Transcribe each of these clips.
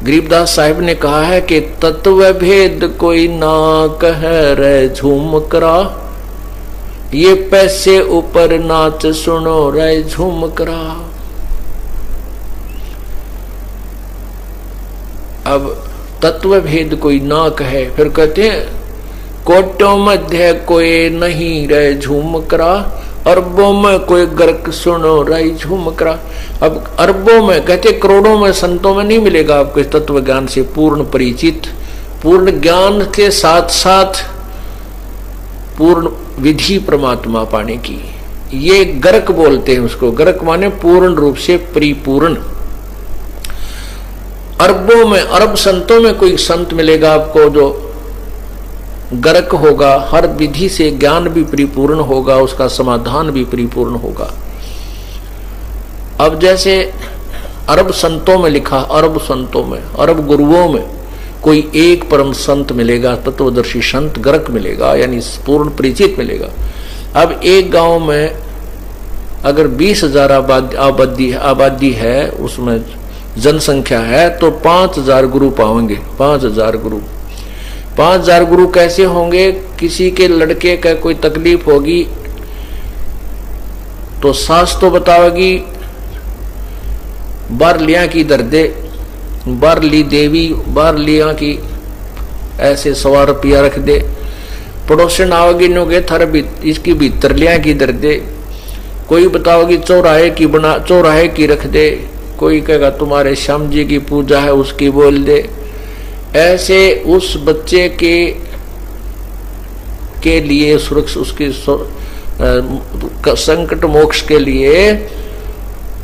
गरीबदास साहिब ने कहा है कि तत्व भेद कोई ना कह रे झूम करा, ये पैसे ऊपर नाच सुनो रे झूम करा। अब तत्व भेद कोई ना कहे, फिर कहते हैं कोटों मध्य कोई नहीं रे झूम करा, अरबों में कोई गर्क सुनो रे झूम करा। अब अरबों में कहते करोड़ों में संतों में नहीं मिलेगा आपको इस तत्व ज्ञान से पूर्ण परिचित, पूर्ण ज्ञान के साथ साथ पूर्ण विधि परमात्मा पाने की। ये गर्क बोलते हैं उसको, गर्क माने पूर्ण रूप से परिपूर्ण। अरबों में, अरब संतों में कोई संत मिलेगा आपको जो गर्क होगा, हर विधि से ज्ञान भी परिपूर्ण होगा, उसका समाधान भी परिपूर्ण होगा। अब जैसे अरब संतों में लिखा, अरब संतों में, अरब गुरुओं में कोई एक परम संत मिलेगा, तत्वदर्शी संत गर्क मिलेगा, यानी पूर्ण परिचित मिलेगा। अब एक गांव में अगर 20,000 आबादी है, उसमें जनसंख्या है, तो 5,000 गुरु पाएंगे। 5,000 गुरु, 5,000 गुरु कैसे होंगे? किसी के लड़के का कोई तकलीफ होगी तो सास तो बतावेगी बारलिया की दर्दे, बारली देवी बारलिया की ऐसे 100 रुपया रख दे। पड़ोसन आओगी नो के थर भी इसकी भीतर लिया की दर्दे। कोई बताओगी चौराहे की रख दे। कोई कहेगा तुम्हारे श्याम जी की पूजा है उसकी बोल दे। ऐसे उस बच्चे के लिए सुरक्षा, उसकी संकट मोक्ष के लिए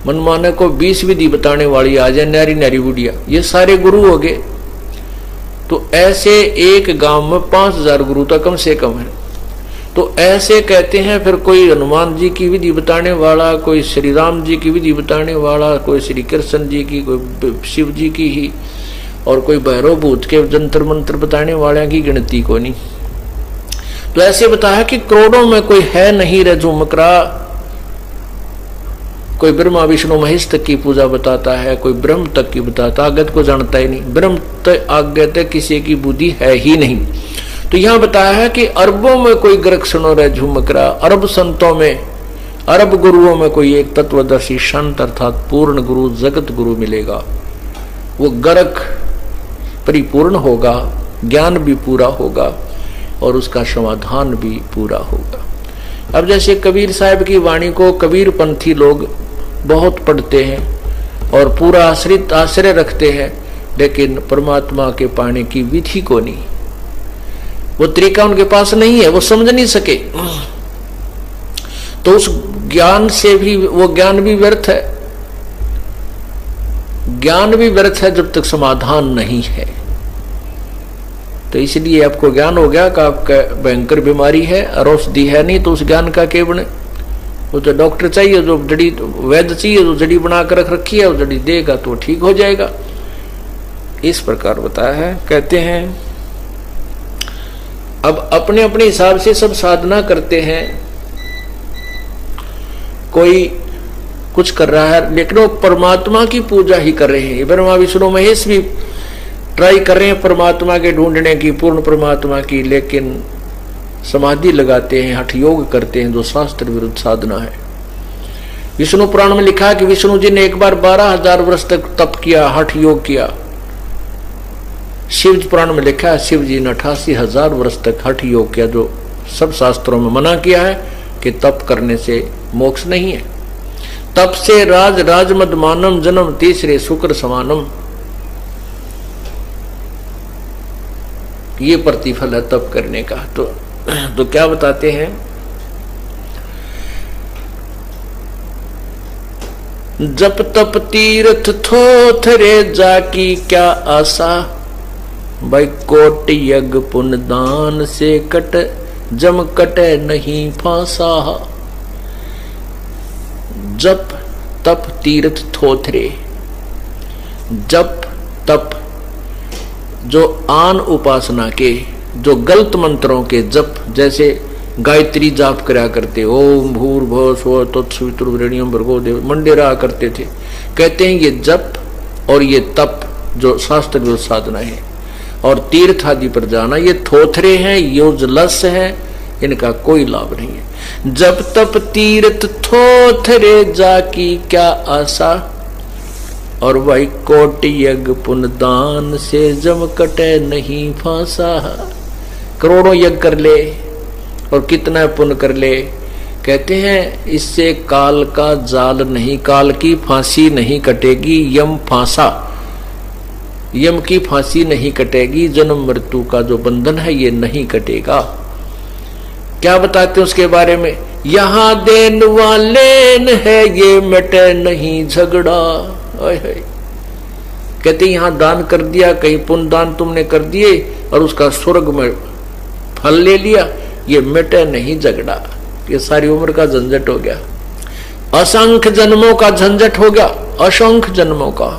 मनमाने को 20 विधि बताने वाली आ जाए, नारी नारी बुढ़िया, ये सारे गुरु हो गए। तो ऐसे एक गांव में 5,000 गुरु तो कम से कम है। तो ऐसे कहते हैं। फिर कोई हनुमान जी की विधि बताने वाला, कोई श्री राम जी की विधि बताने वाला, कोई श्री कृष्ण जी की, कोई शिव जी की ही, और कोई भैरव भूत के जंतर मंत्र बताने वाले की गिनती को नहीं। तो ऐसे बताया कि करोड़ों में कोई है नहीं रे झुमकरा। कोई ब्रह्मा विष्णु महेश तक की पूजा बताता है, कोई ब्रह्म तक की बताता, आगे को जानता ही नहीं। ब्रह्म तक आगे तक किसी की बुद्धि है ही नहीं। तो यहां बताया है कि अरबों में कोई गर्क सुनो रे झुमकरा, अरब संतों में, अरब गुरुओं में कोई एक तत्वदर्शी संत अर्थात पूर्ण गुरु, जगत गुरु मिलेगा। वो गर्क परिपूर्ण होगा, ज्ञान भी पूरा होगा और उसका समाधान भी पूरा होगा। अब जैसे कबीर साहब की वाणी को कबीर पंथी लोग बहुत पढ़ते हैं और पूरा आश्रय रखते हैं, लेकिन परमात्मा के पाने की विधि को नहीं, वो तरीका उनके पास नहीं है, वो समझ नहीं सके। तो उस ज्ञान से भी, वो ज्ञान भी व्यर्थ है, ज्ञान भी व्यर्थ है जब तक समाधान नहीं है। तो इसलिए आपको ज्ञान हो गया कि आपका भयंकर बीमारी है और औषधि है नहीं, तो उस ज्ञान का क्या बने? वो तो डॉक्टर चाहिए, जो जड़ी वैद्य चाहिए, जो जड़ी बना कर रख रखी है, वो जड़ी देगा तो ठीक हो जाएगा। इस प्रकार बताया है। कहते हैं अब अपने अपने हिसाब से सब साधना करते हैं, कोई कुछ कर रहा है, लेकिन वो परमात्मा की पूजा ही कर रहे हैं। ब्रह्मा विष्णु महेश भी ट्राई कर रहे हैं परमात्मा के ढूंढने की, पूर्ण परमात्मा की, लेकिन समाधि लगाते हैं, हठ योग करते हैं, जो शास्त्र विरुद्ध साधना है। विष्णु पुराण में लिखा है कि विष्णु जी ने एक बार 12,000 वर्ष तक तप किया, हठ योग किया। शिव पुराण में लिखा है शिव जी ने 88,000 वर्ष तक हठ योग किया, जो सब शास्त्रों में मना किया है कि तप करने से मोक्ष नहीं है। तप से राज मद मानम, जन्म तीसरे शुक्र समानम, ये प्रतिफल है तप करने का। तो क्या बताते हैं? जप तप तीर्थ थोथरे जाकी क्या आशा, भाई कोट यज्ञ पुण्य दान से कट, जम कटे नहीं फांसा। जप तप तीर्थ थोथरे, जप तप जो आन उपासना के, जो गलत मंत्रों के जप, जैसे गायत्री जाप करा करते, ओम भूर्भुवः स्वः तत्सवितुर्वरेण्यं भर्गो देवो, मंडेरा करते थे। कहते हैं ये जप और ये तप जो शास्त्र जो साधना है, और तीर्थ आदि पर जाना ये थोथरे हैं, यूजलेस है, इनका कोई लाभ नहीं है। जब तप तीर्थ थोथरे जाकी क्या आशा, और भाई कोटि यज्ञ पुण्य दान से जम कटे नहीं फांसा। करोड़ों यज्ञ कर ले और कितना पुण्य कर ले, कहते हैं इससे काल का जाल नहीं, काल की फांसी नहीं कटेगी, यम फांसा, यम की फांसी नहीं कटेगी, जन्म मृत्यु का जो बंधन है ये नहीं कटेगा। क्या बताते हैं उसके बारे में, यहां देन वालेन है ये मिटे नहीं झगड़ा। कहते यहां दान कर दिया, कहीं पुण्य दान तुमने कर दिए और उसका स्वर्ग में फल ले लिया, ये मिटे नहीं झगड़ा। ये सारी उम्र का झंझट हो गया, असंख्य जन्मों का झंझट हो गया, असंख्य जन्मों का।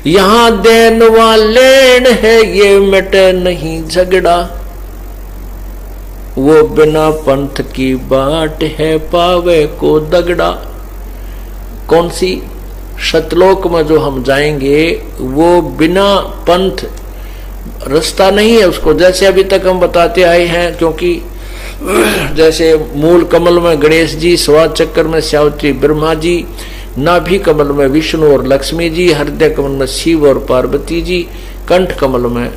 यहां देन वालेन है ये मिटे नहीं झगड़ा, वो बिना पंथ की बाट है पावे को दगड़ा। कौन सी? सतलोक में जो हम जाएंगे वो बिना पंथ रास्ता नहीं है उसको, जैसे अभी तक हम बताते आए हैं। क्योंकि जैसे मूल कमल में गणेश जी, स्वाद चक्र में सावित्री ब्रह्मा जी, नाभि कमल में विष्णु और लक्ष्मी जी, हृदय कमल में शिव और पार्वती जी, कंठ कमल में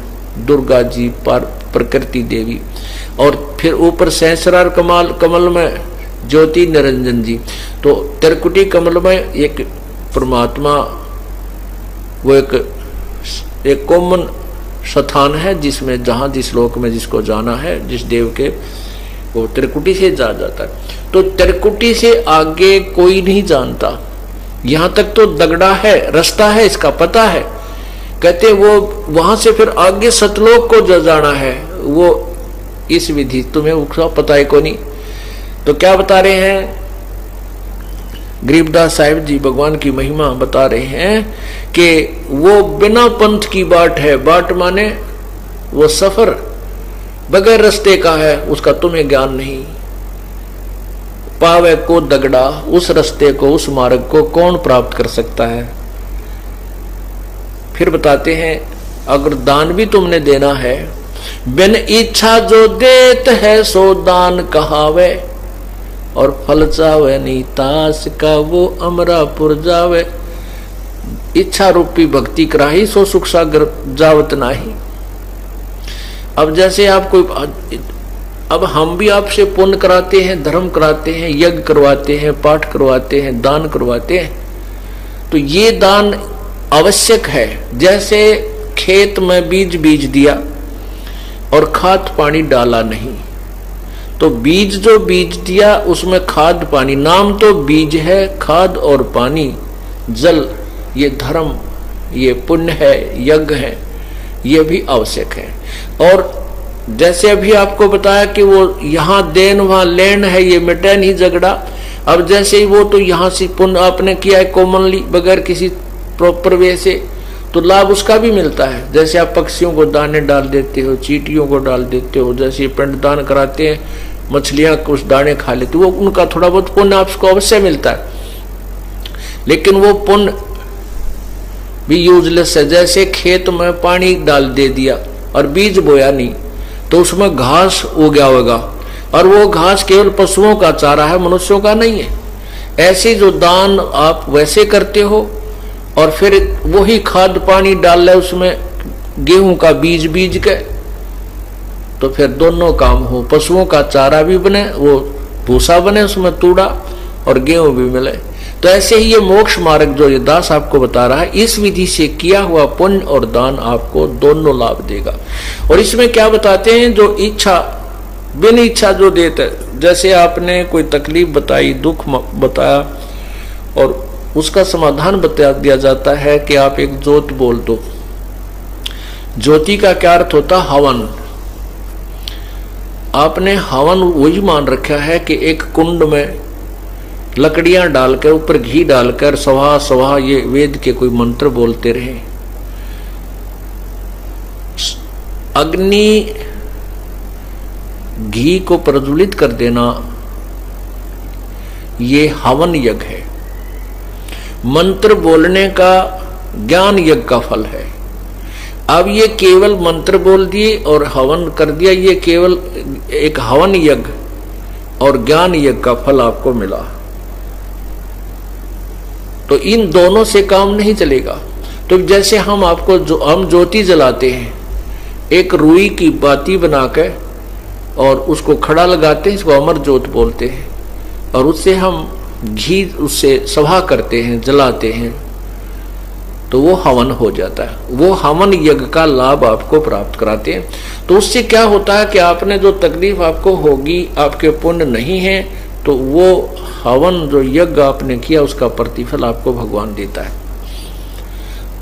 दुर्गा जी प्रकृति देवी, और फिर ऊपर सहस्रार कमल में ज्योति निरंजन जी। तो त्रिकुटी कमल में एक परमात्मा, वो एक कॉमन स्थान है जिसमें जहां जिस लोक में जिसको जाना है, जिस देव के, वो त्रिकुटी से जा जाता है। तो त्रिकुटी से आगे कोई नहीं जानता, यहां तक तो दगड़ा है, रास्ता है, इसका पता है। कहते वो वहां से फिर आगे सतलोक को जो जाना है वो इस विधि तुम्हें उसका पता है को नहीं। तो क्या बता रहे हैं गरीबदास साहिब जी, भगवान की महिमा बता रहे हैं कि वो बिना पंथ की बाट है, बाट माने वो सफर बगैर रास्ते का है, उसका तुम्हें ज्ञान नहीं। पावे को दगड़ा, उस रास्ते को, उस मार्ग को कौन प्राप्त कर सकता है। फिर बताते हैं अगर दान भी तुमने देना है, बिन इच्छा जो देत है सो दान कहावे, और फल चावे नहीं तास का वो अमरापुर जावे। इच्छा रूपी भक्ति कराही सो सुख सागर जावत नाही। अब जैसे आप कोई, अब हम भी आपसे पुण्य कराते हैं, धर्म कराते हैं, यज्ञ करवाते हैं, पाठ करवाते हैं, दान करवाते हैं, तो ये दान आवश्यक है। जैसे खेत में बीज दिया और खाद पानी डाला नहीं, तो बीज जो बीज दिया उसमें खाद पानी, नाम तो बीज है, खाद और पानी जल, ये धर्म, ये पुण्य है, यज्ञ है, ये भी आवश्यक है। और जैसे अभी आपको बताया कि वो यहाँ देन वहां लेन है, ये मिटे नहीं झगड़ा। अब जैसे ही वो तो यहाँ से पुण्य आपने किया है कॉमनली, बगैर किसी प्रॉपर वे से, तो लाभ उसका भी मिलता है। जैसे आप पक्षियों को दाने डाल देते हो, चींटियों को डाल देते हो, जैसे पिंडदान कराते हैं, मछलियां कुछ दाने खा लेती, वो उनका थोड़ा बहुत पुण्य आपको अवश्य मिलता है, लेकिन वो पुण्य भी यूजलेस है। जैसे खेत में पानी डाल दे दिया और बीज बोया नहीं, तो उसमें घास उगा होगा, और वो घास केवल पशुओं का चारा है, मनुष्यों का नहीं है। ऐसे जो दान आप वैसे करते हो, और फिर वही खाद पानी डाल रहे उसमें गेहूं का बीज के, तो फिर दोनों काम हो, पशुओं का चारा भी बने, वो भूसा बने उसमें तूड़ा, और गेहूं भी मिले। तो ऐसे ही ये मोक्ष मार्ग जो ये दास आपको बता रहा है, इस विधि से किया हुआ पुण्य और दान आपको दोनों लाभ देगा। और इसमें क्या बताते हैं, जो इच्छा बिन इच्छा जो देते, जैसे आपने कोई तकलीफ बताई, दुख बताया, और उसका समाधान बता दिया जाता है कि आप एक ज्योत बोल दो। ज्योति का क्या अर्थ होता? हवन। आपने हवन वही मान रखा है कि एक कुंड में लकड़ियां डालकर, ऊपर घी डालकर स्वाहा स्वाहा ये वेद के कोई मंत्र बोलते रहे। अग्नि घी को प्रज्वलित कर देना, ये हवन यज्ञ है। मंत्र बोलने का ज्ञान यज्ञ का फल है। अब ये केवल मंत्र बोल दिए और हवन कर दिया, ये केवल एक हवन यज्ञ और ज्ञान यज्ञ का फल आपको मिला। तो इन दोनों से काम नहीं चलेगा। तो जैसे हम आपको हम ज्योति जलाते हैं, एक रुई की बाती बनाकर और उसको खड़ा लगाते हैं, इसको अमर ज्योत बोलते हैं, और उससे हम घी उससे सभा करते हैं, जलाते हैं, तो वो हवन हो जाता है। वो हवन यज्ञ का लाभ आपको प्राप्त कराते हैं। तो उससे क्या होता है कि आपने जो तकलीफ आपको होगी, आपके पुण्य नहीं है, तो वो हवन जो यज्ञ आपने किया उसका प्रतिफल आपको भगवान देता है।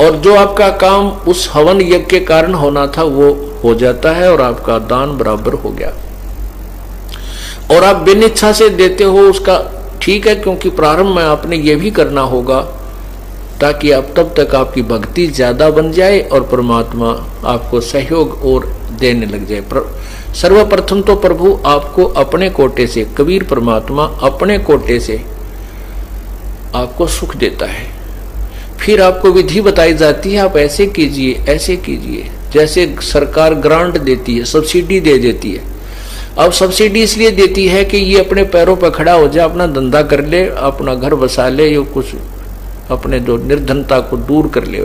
और जो आपका काम उस हवन यज्ञ के कारण होना था वो हो जाता है और आपका दान बराबर हो गया। और आप बिन इच्छा से देते हो उसका ठीक है, क्योंकि प्रारंभ में आपने ये भी करना होगा ताकि आप तब तक आपकी भक्ति ज्यादा बन जाए और परमात्मा आपको सहयोग और देने लग जाए। सर्वप्रथम तो प्रभु आपको अपने कोटे से, कबीर परमात्मा अपने कोटे से आपको सुख देता है। फिर आपको विधि बताई जाती है, आप ऐसे कीजिए, ऐसे कीजिए। जैसे सरकार ग्रांट देती है, सब्सिडी दे देती है। अब सब्सिडी इसलिए देती है कि ये अपने पैरों पर खड़ा हो जाए, अपना धंधा कर ले, अपना घर बसा ले, ये कुछ अपने जो निर्धनता को दूर कर ले।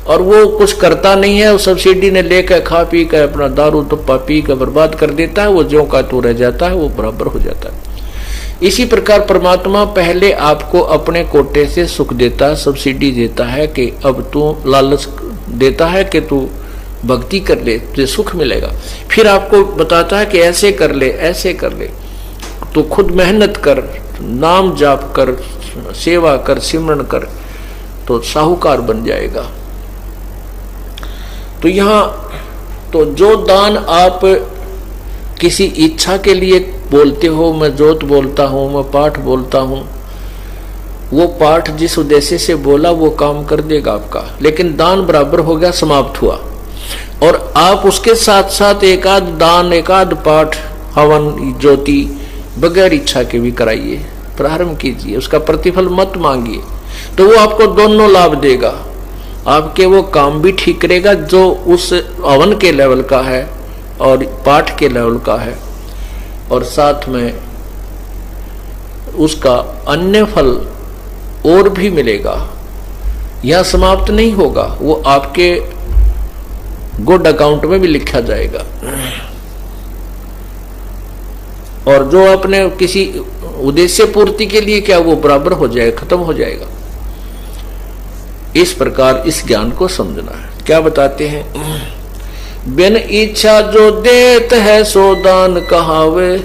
और वो कुछ करता नहीं है, उस सब्सिडी ने लेकर खा पी कर अपना दारू तुप्पा पी कर बर्बाद कर देता है, वो ज्यों का त्यों रह जाता है, वो बराबर हो जाता है। इसी प्रकार परमात्मा पहले आपको अपने कोटे से सुख देता है, सब्सिडी देता है कि अब तू लालच देता है कि तू भक्ति कर ले, तुझे सुख मिलेगा। फिर आपको बताता है कि ऐसे कर ले, ऐसे कर ले, तो खुद मेहनत कर, नाम जाप कर, सेवा कर, सिमरन कर, तो साहूकार बन जाएगा। तो यहाँ तो जो दान आप किसी इच्छा के लिए बोलते हो, मैं जोत बोलता हूं, मैं पाठ बोलता हूं, वो पाठ जिस उद्देश्य से बोला वो काम कर देगा आपका, लेकिन दान बराबर हो गया, समाप्त हुआ। और आप उसके साथ साथ एक आध दान, एक आध पाठ, हवन, ज्योति बगैर इच्छा के भी कराइए, प्रारंभ कीजिए, उसका प्रतिफल मत मांगिए, तो वो आपको दोनों लाभ देगा। आपके वो काम भी ठीक करेगा जो उस हवन के लेवल का है और पाठ के लेवल का है, और साथ में उसका अन्य फल और भी मिलेगा। यह समाप्त नहीं होगा, वो आपके गुड अकाउंट में भी लिखा जाएगा। और जो आपने किसी उद्देश्य पूर्ति के लिए क्या, वो बराबर हो जाएगा, खत्म हो जाएगा। इस प्रकार इस ज्ञान को समझना है। क्या बताते हैं? बिन इच्छा जो देत है सो दान कहावे,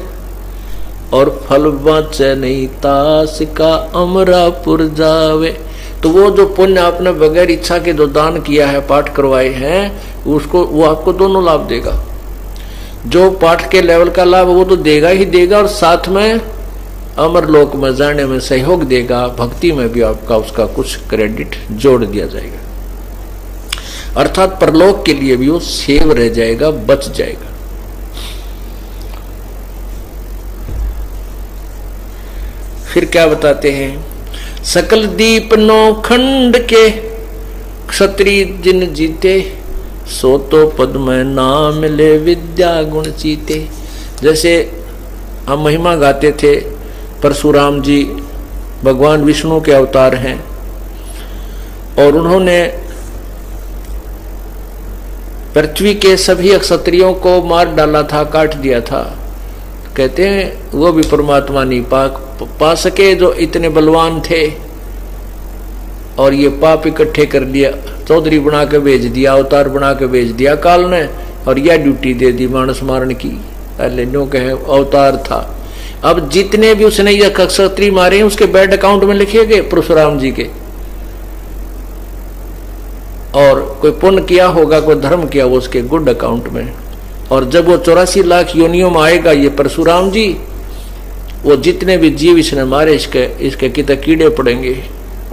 और फल बाँचे नहीं तास का अमरापुर जावे। तो वो जो पुण्य आपने बगैर इच्छा के जो दान किया है, पाठ करवाए हैं, उसको वो आपको दोनों लाभ देगा। जो पाठ के लेवल का लाभ वो तो देगा ही देगा, और साथ में अमरलोक में जाने में सहयोग देगा। भक्ति में भी आपका उसका कुछ क्रेडिट जोड़ दिया जाएगा, अर्थात परलोक के लिए भी वो सेव रह जाएगा, बच जाएगा। फिर क्या बताते हैं? सकल दीप नौ खंड के क्षत्रिय जिन जीते, सो तो पद में ना मिले विद्या गुण चीते। जैसे हम महिमा गाते थे, परशुराम जी भगवान विष्णु के अवतार हैं, और उन्होंने पृथ्वी के सभी क्षत्रियों को मार डाला था, काट दिया था। कहते हैं वो भी परमात्मा नहीं पा सके जो इतने बलवान थे, और ये पाप इकट्ठे कर लिया, चौधरी बना के भेज दिया, अवतार बना के भेज दिया काल ने, और यह ड्यूटी दे दी मानस मारन की। पहले न्यू कहे अवतार था। अब जितने भी उसने ये क्षत्रिय मारे हैं उसके बैड अकाउंट में लिखे गए परशुराम जी के, और कोई पुण्य किया होगा, कोई धर्म किया, वो उसके गुड अकाउंट में। और जब वो 84 लाख योनियों में आएगा ये परशुराम जी, वो जितने भी जीव इसने मारे, इसके कितने कीड़े पड़ेंगे,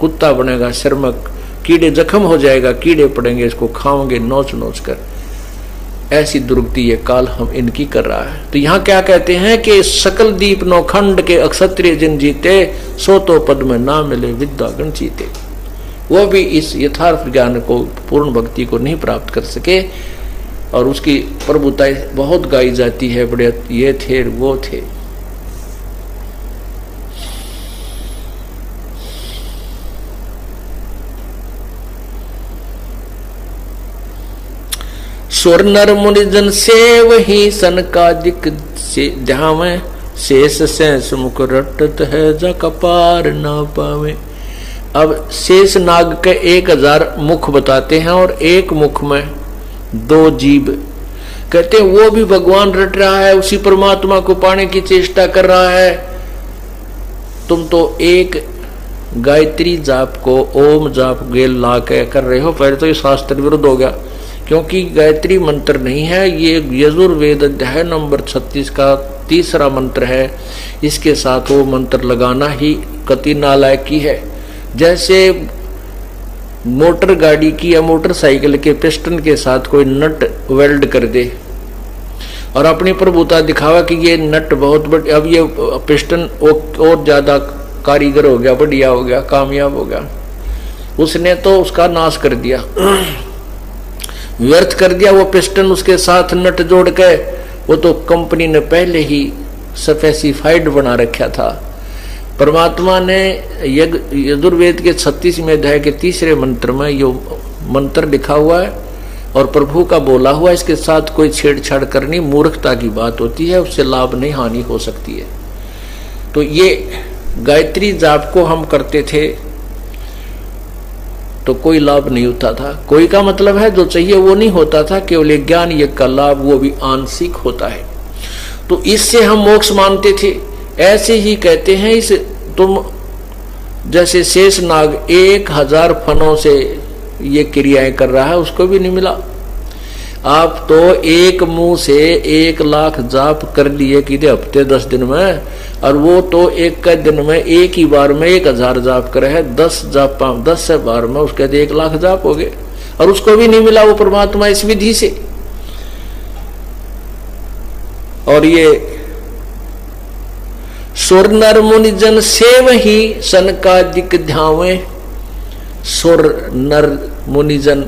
कुत्ता बनेगा शर्मक, कीड़े जख्म हो जाएगा, कीड़े पड़ेंगे, इसको खाओगे नोच नोच कर। ऐसी दुर्गति ये काल हम इनकी कर रहा है। तो यहाँ क्या कहते हैं कि सकल दीप नौखंड के अक्षत्रिय जिन जीते, सो तो पद में ना मिले विद्या गण जीते। वो भी इस यथार्थ ज्ञान को, पूर्ण भक्ति को नहीं प्राप्त कर सके, और उसकी प्रभुताएं बहुत गाई जाती है, बड़े ये थे वो थे। सुर नर मुनिजन से वही सनकादिक से ध्यावे, शेष सेंस मुख रटत है जा कपार ना पावे। अब शेष नाग के 1000 मुख बताते हैं और एक मुख में 2 जीभ। कहते हैं वो भी भगवान रट रहा है, उसी परमात्मा को पाने की चेष्टा कर रहा है। तुम तो एक गायत्री जाप को, ओम जाप गेल ला के कर रहे हो। पहले तो ये शास्त्र विरुद्ध हो गया, क्योंकि गायत्री मंत्र नहीं है, ये यजुर्वेद अध्याय नंबर 36 का 3रा मंत्र है। इसके साथ वो मंत्र लगाना ही कति नालायकी है। जैसे मोटर गाड़ी की या मोटरसाइकिल के पिस्टन के साथ कोई नट वेल्ड कर दे और अपनी प्रभुता दिखावा कि ये नट बहुत बड़ी, अब ये पिस्टन और ज्यादा कारीगर हो गया, बढ़िया हो गया, कामयाब हो गया, उसने तो उसका नाश कर दिया, व्यर्थ कर दिया वो पिस्टन। उसके साथ नट जोड़ के वो तो कंपनी ने पहले ही स्पेसिफाइड बना रखा था। परमात्मा ने यजुर्वेद के 36वें अध्याय के 3रे मंत्र में यो मंत्र लिखा हुआ है और प्रभु का बोला हुआ, इसके साथ कोई छेड़छाड़ करनी मूर्खता की बात होती है, उससे लाभ नहीं हानि हो सकती है। तो ये गायत्री जाप को हम करते थे तो कोई लाभ नहीं होता था। कोई का मतलब है जो चाहिए वो नहीं होता था, केवल ज्ञान यज्ञ का लाभ वो भी आंशिक होता है। तो इससे हम मोक्ष मानते थे। ऐसे ही कहते हैं, इस तुम जैसे शेष नाग 1000 फनों से ये क्रियाएं कर रहा है, उसको भी नहीं मिला। आप तो एक मुंह से 1 लाख जाप कर लिए कि हफ्ते 10 दिन में, और वो तो एक दिन में एक ही बार में 1000 जाप करे है। 10 जाप 10 बार में उसके 1 लाख जाप हो गए, और उसको भी नहीं मिला वो परमात्मा इस विधि से। और ये सुर नर मुनि जन सेव ही सनकादिक ध्यावे। सुर नर मुनि जन,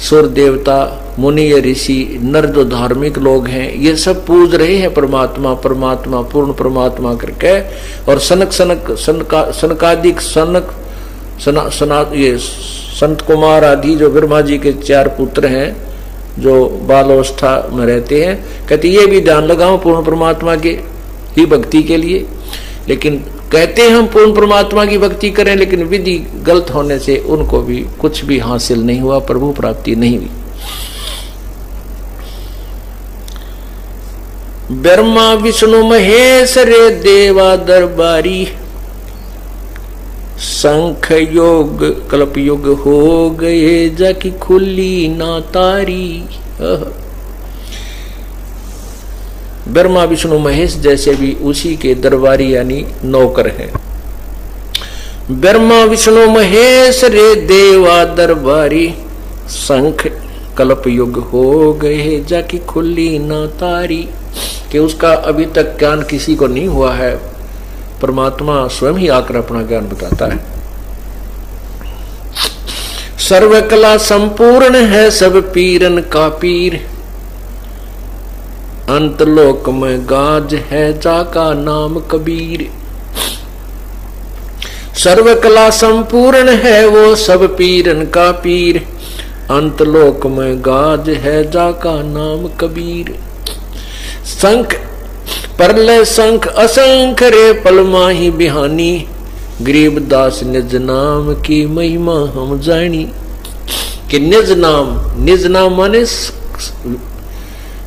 सुर देवता, मुनि ऋषि, नर जो धार्मिक लोग हैं, ये सब पूज रहे हैं परमात्मा परमात्मा पूर्ण परमात्मा करके। और सनकादिक ये संत कुमार आदि जो ब्रह्मा जी के 4 पुत्र हैं जो बालावस्था में रहते हैं, कहते ये भी ध्यान लगाओ पूर्ण परमात्मा के ही भक्ति के लिए। लेकिन कहते हैं हम पूर्ण परमात्मा की भक्ति करें, लेकिन विधि गलत होने से उनको भी कुछ भी हासिल नहीं हुआ, प्रभु प्राप्ति नहीं हुई। ब्रह्मा विष्णु महेश रे देवा दरबारी, शंख योग कल्प युग हो गए जाकी खुली ना तारी। ब्रह्मा विष्णु महेश जैसे भी उसी के दरबारी यानी नौकर हैं। ब्रह्मा विष्णु महेश रे देवा दरबारी, शंख कल्प युग हो गए जाकी खुली ना तारी। कि उसका अभी तक ज्ञान किसी को नहीं हुआ है, परमात्मा स्वयं ही आकर अपना ज्ञान बताता है। सर्वकला संपूर्ण है सब पीरन का पीर, अंतलोक में गाज है जाका नाम कबीर। सर्वकला संपूर्ण है वो सब पीरन का पीर, अंतलोक में गाज है जाका नाम कबीर। शंख परलय शंख असंख रे पलमा ही बिहानी, गरीबदास निज नाम की महिमा हम जानी। कि निज नाम माने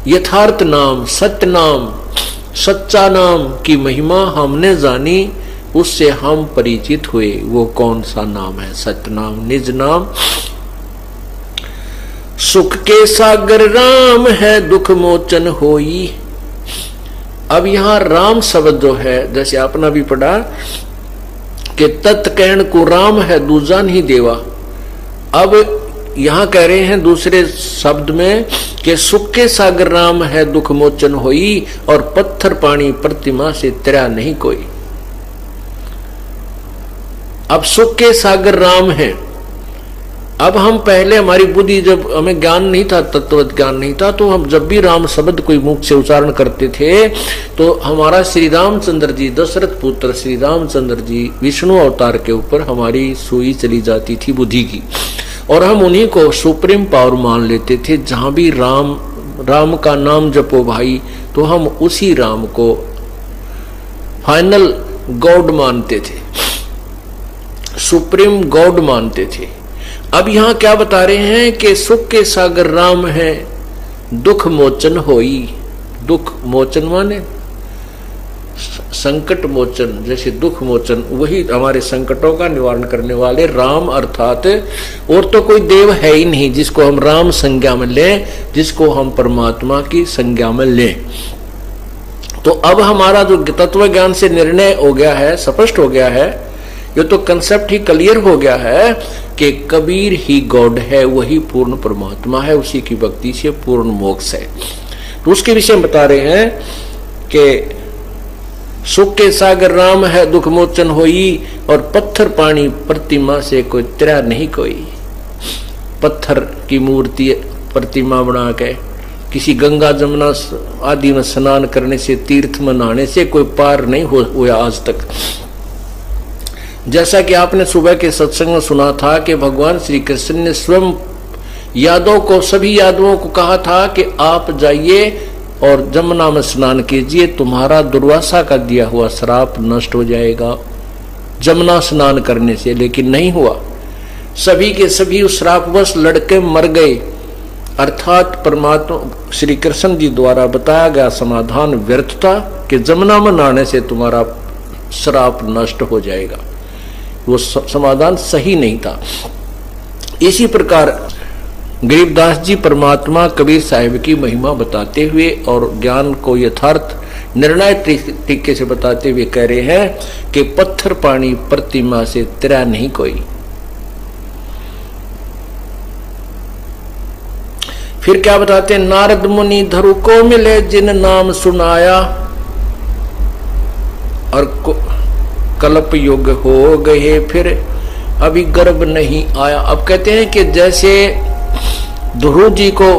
यथार्थ नाम, सत्य नाम, सच्चा नाम की महिमा हमने जानी, उससे हम परिचित हुए। वो कौन सा नाम है? सत्य नाम, निज नाम। सुख के सागर राम है दुख मोचन होई। अब यहां राम शब्द जो है, जैसे आपने भी पढ़ा कि तत्कहण को राम है दूजा नहीं देवा। अब यहां कह रहे हैं दूसरे शब्द में कि सुख के सागर राम है दुख मोचन होई, और पत्थर पानी प्रतिमा से तेरा नहीं कोई। अब सुख के सागर राम है। अब हम पहले हमारी बुद्धि, जब हमें ज्ञान नहीं था, तत्व ज्ञान नहीं था, तो हम जब भी राम शब्द कोई मुख से उच्चारण करते थे तो हमारा श्री रामचंद्र जी, दशरथ पुत्र श्री रामचंद्र जी विष्णु अवतार के ऊपर हमारी सुई चली जाती थी बुद्धि की, और हम उन्हीं को सुप्रीम पावर मान लेते थे। जहां भी राम का नाम जपो भाई, तो हम उसी राम को फाइनल गॉड मानते थे, सुप्रीम गॉड मानते थे। अब यहां क्या बता रहे हैं कि सुख के सागर राम है, दुख मोचन होई। दुख मोचन माने संकट मोचन, जैसे दुख मोचन, वही हमारे संकटों का निवारण करने वाले राम, अर्थात और तो कोई देव है ही नहीं जिसको हम राम संज्ञा में लें, जिसको हम परमात्मा की संज्ञा में लें। तो अब हमारा जो तत्व ज्ञान से निर्णय हो गया है, स्पष्ट हो गया है, ये तो कंसेप्ट ही क्लियर हो गया है कि कबीर ही गॉड है, वही पूर्ण परमात्मा है, उसी की भक्ति से पूर्ण मोक्ष है। तो उसके विषय में बता रहे हैं कि सुख के सागर राम है, दुख मोचन होई, और पत्थर पानी प्रतिमा से कोई तेरा नहीं कोई। पत्थर की मूर्ति प्रतिमा बना के किसी गंगा जमुना आदि में स्नान करने से, तीर्थ में नहाने से कोई पार नहीं हुआ आज तक। जैसा कि आपने सुबह के सत्संग में सुना था कि भगवान श्री कृष्ण ने स्वयं यादवों को, सभी यादवों को कहा था कि आप जाइए और जमुना में स्नान कीजिए, तुम्हारा दुर्वासा का दिया हुआ श्राप नष्ट हो जाएगा जमुना स्नान करने से। लेकिन नहीं हुआ, सभी के सभी उस श्रापवश लड़के मर गए। अर्थात परमात्मा श्री कृष्ण जी द्वारा बताया गया समाधान व्यर्थ था कि जमुना में नहाने से तुम्हारा श्राप नष्ट हो जाएगा। वो समाधान सही नहीं था। इसी प्रकार गरीबदास जी परमात्मा कबीर साहिब की महिमा बताते हुए और ज्ञान को यथार्थ निर्णय तरीके से बताते हुए कह रहे हैं कि पत्थर पानी प्रतिमा से तेरा नहीं कोई। फिर क्या बताते हैं, नारद मुनि धरु को मिले जिन नाम सुनाया, और कल्प युग हो गए फिर अभी गर्भ नहीं आया। अब कहते हैं कि जैसे ध्रुव जी को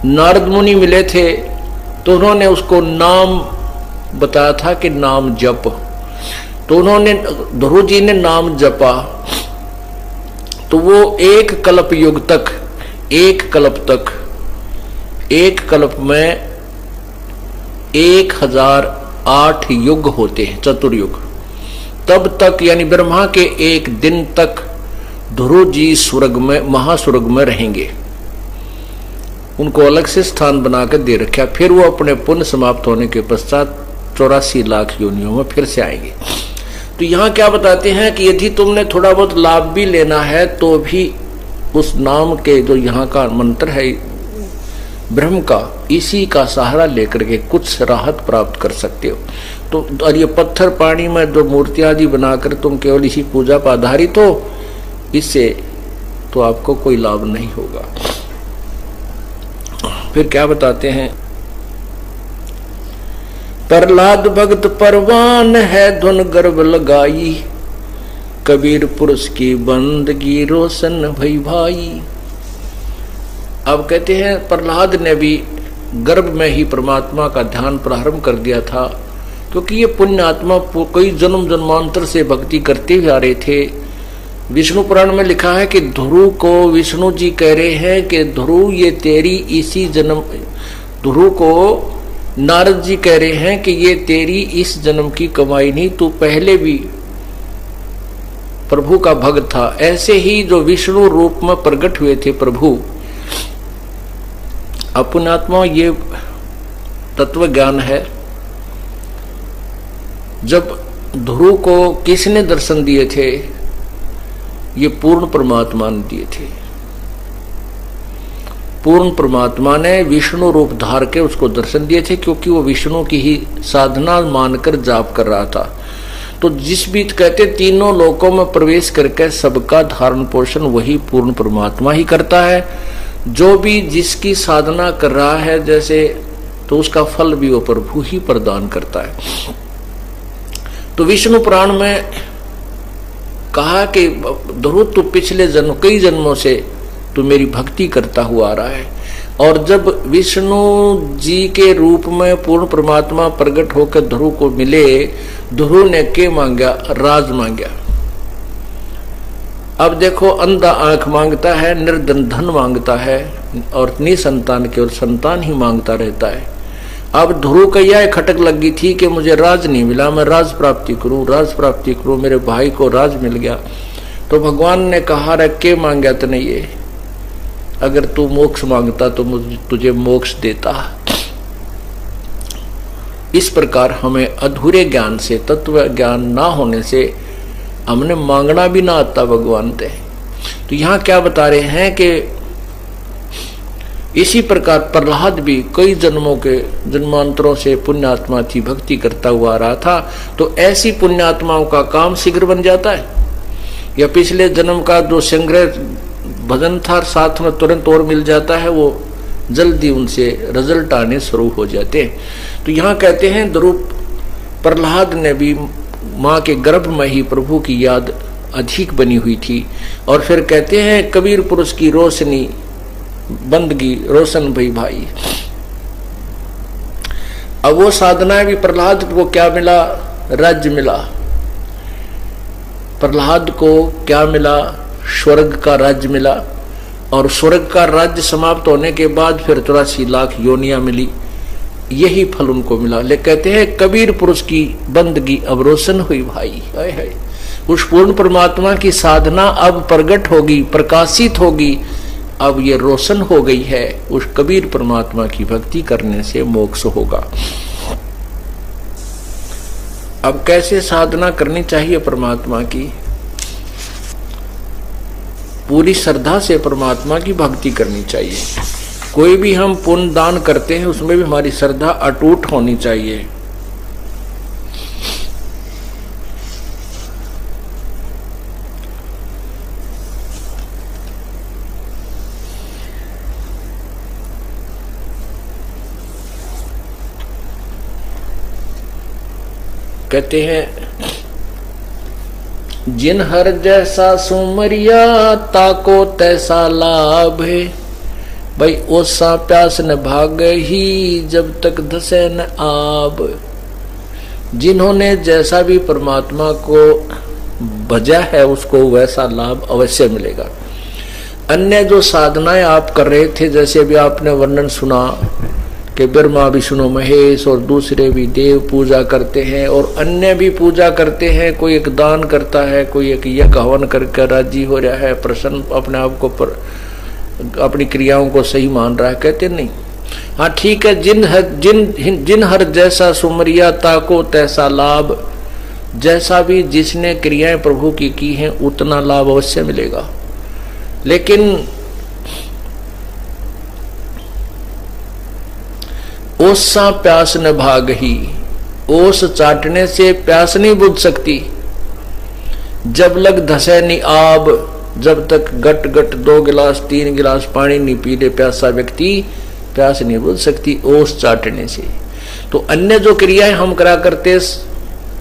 नारद मुनि मिले थे तो उन्होंने उसको नाम बताया था कि नाम जप, तो उन्होंने, ध्रुव जी ने नाम जपा, तो वो एक कल्प युग तक, एक कल्प में 1008 युग होते हैं, चतुर्युग। तब तक यानी ब्रह्मा के एक दिन तक ध्रुव जी स्वर्ग में, महास्वर्ग में रहेंगे। उनको अलग से स्थान बनाकर दे रखा। फिर वो अपने पुण्य समाप्त होने के पश्चात 84 लाख योनियों में फिर से आएंगे। तो यहाँ क्या बताते हैं कि यदि तुमने थोड़ा बहुत लाभ भी लेना है तो भी उस नाम के, जो यहाँ का मंत्र है ब्रह्म का, इसी का सहारा लेकर के कुछ राहत प्राप्त कर सकते हो। तो और ये पत्थर पानी में जो मूर्ति आदि बनाकर तुम केवल इसी पूजा पर आधारित हो, इससे तो आपको कोई लाभ नहीं होगा। फिर क्या बताते हैं, प्रहलाद भक्त परवान है धुन गर्भ लगाई, कबीर पुरुष की बंदगी रोशन भई भाई। अब कहते हैं प्रहलाद ने भी गर्भ में ही परमात्मा का ध्यान प्रारंभ कर दिया था, क्योंकि ये पुण्य आत्मा कई जन्म जन्मांतर से भक्ति करते हुए आ रहे थे। विष्णु पुराण में लिखा है कि ध्रुव को विष्णु जी कह रहे हैं कि ध्रुव ये तेरी इसी जन्म, ध्रुव को नारद जी कह रहे हैं कि ये तेरी इस जन्म की कमाई नहीं, तू पहले भी प्रभु का भक्त था। ऐसे ही जो विष्णु रूप में प्रकट हुए थे प्रभु, अपनात्मा, ये तत्व ज्ञान है। जब ध्रुव को किसने दर्शन दिए थे, ये पूर्ण परमात्मा ने दिए थे। पूर्ण परमात्मा ने विष्णु रूप धार के उसको दर्शन दिए थे, क्योंकि वो विष्णु की ही साधना मानकर जाप कर रहा था। तो जिस भी कहते तीनों लोकों में प्रवेश करके सबका धारण पोषण वही पूर्ण परमात्मा ही करता है। जो भी जिसकी साधना कर रहा है जैसे, तो उसका फल भी वो प्रभु ही प्रदान करता है। तो विष्णु पुराण में कहा कि ध्रुव तू पिछले जन्म कई जन्मों से तू मेरी भक्ति करता हुआ आ रहा है, और जब विष्णु जी के रूप में पूर्ण परमात्मा प्रकट होकर ध्रुव को मिले, ध्रुव ने क्या मांगा? राज मांगा। अब देखो, अंधा आंख मांगता है, निर्धन धन मांगता है, और निसंतान केवल संतान ही मांगता रहता है। अब ध्रुव का यह खटक लगी थी कि मुझे राज नहीं मिला, मैं राज प्राप्ति करूं, राज प्राप्ति करूं, मेरे भाई को राज मिल गया। तो भगवान ने कहा, रखे मांगा तो नहीं ये, अगर तू मोक्ष मांगता तो मुझे तुझे मोक्ष देता। इस प्रकार हमें अधूरे ज्ञान से, तत्व ज्ञान ना होने से हमने मांगना भी ना आता भगवान से। तो यहाँ क्या बता रहे हैं कि इसी प्रकार प्रहलाद भी कई जन्मों के जन्मांतरों से पुण्यात्मा की भक्ति करता हुआ आ रहा था। तो ऐसी पुण्यात्माओं का काम शीघ्र बन जाता है, या पिछले जन्म का जो संग्रह भजन था साथ में तुरंत और मिल जाता है, वो जल्दी उनसे रिजल्ट आने शुरू हो जाते हैं। तो यहाँ कहते हैं ध्रुव प्रहलाद ने भी माँ के गर्भ में ही प्रभु की याद अधिक बनी हुई थी। और फिर कहते हैं कबीर पुरुष की रोशनी बंदगी रोशन भई भाई। अब वो साधना भी प्रहलाद को क्या मिला? राज्य मिला। प्रहलाद को क्या मिला? स्वर्ग का राज्य मिला। और स्वर्ग का राज्य समाप्त होने के बाद फिर 83 लाख योनियां मिली, यही फल उनको मिला। ले कहते हैं कबीर पुरुष की बंदगी अब रोशन हुई भाई। हाय हाय, उस पूर्ण परमात्मा की साधना अब प्रकट होगी, प्रकाशित होगी, अब ये रोशन हो गई है। उस कबीर परमात्मा की भक्ति करने से मोक्ष होगा। अब कैसे साधना करनी चाहिए परमात्मा की? पूरी श्रद्धा से परमात्मा की भक्ति करनी चाहिए। कोई भी हम पुण्य दान करते हैं उसमें भी हमारी श्रद्धा अटूट होनी चाहिए। कहते हैं जिन हर जैसा सुमरिया ताको तैसा लाभ है। भाई ओसा प्यास न भाग ही जब तक धसे न आब। जिन्होंने जैसा भी परमात्मा को भजा है उसको वैसा लाभ अवश्य मिलेगा। अन्य जो साधनाएं आप कर रहे थे, जैसे भी आपने वर्णन सुना कि ब्रह्मा विष्णु महेश और दूसरे भी देव पूजा करते हैं और अन्य भी पूजा करते हैं। कोई एक दान करता है, कोई एक यज्ञ हवन करके राजी हो रहा है, प्रसन्न अपने आप को अपनी क्रियाओं को सही मान रहा है। कहते नहीं, हाँ ठीक है, जिन हर जैसा सुमरिया ताको तैसा लाभ। जैसा भी जिसने क्रियाएं प्रभु की हैं उतना लाभ अवश्य मिलेगा। लेकिन ओसा प्यास न भाग ही, ओस चाटने से प्यास नहीं बुझ सकती। जब लग धसे नहीं आब, जब तक गट गट 2 गिलास 3 गिलास पानी नहीं पी ले प्यासा व्यक्ति, प्यास नहीं बुझ सकती ओस चाटने से। तो अन्य जो क्रियाएं हम करा करते,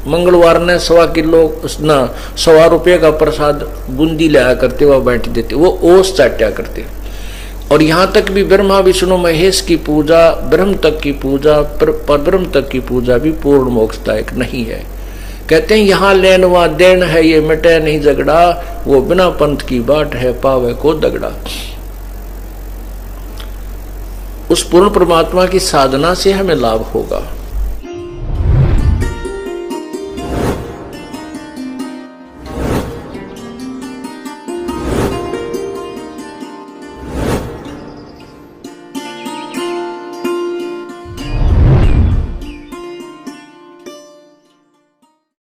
मंगलवार ने 1.25 किलो ना 1.25 रुपये का प्रसाद बूंदी लाया करते, वह बैठ देते, वो ओस चाटा करते। और यहाँ तक भी ब्रह्मा विष्णु महेश की पूजा, ब्रह्म तक की पूजा, परब्रह्म तक की पूजा भी पूर्ण मोक्षदायक नहीं है। कहते हैं यहाँ लेन वहाँ देन है, ये मिटे नहीं झगड़ा, वो बिना पंथ की बाट है पावे को दगड़ा। उस पूर्ण परमात्मा की साधना से हमें लाभ होगा।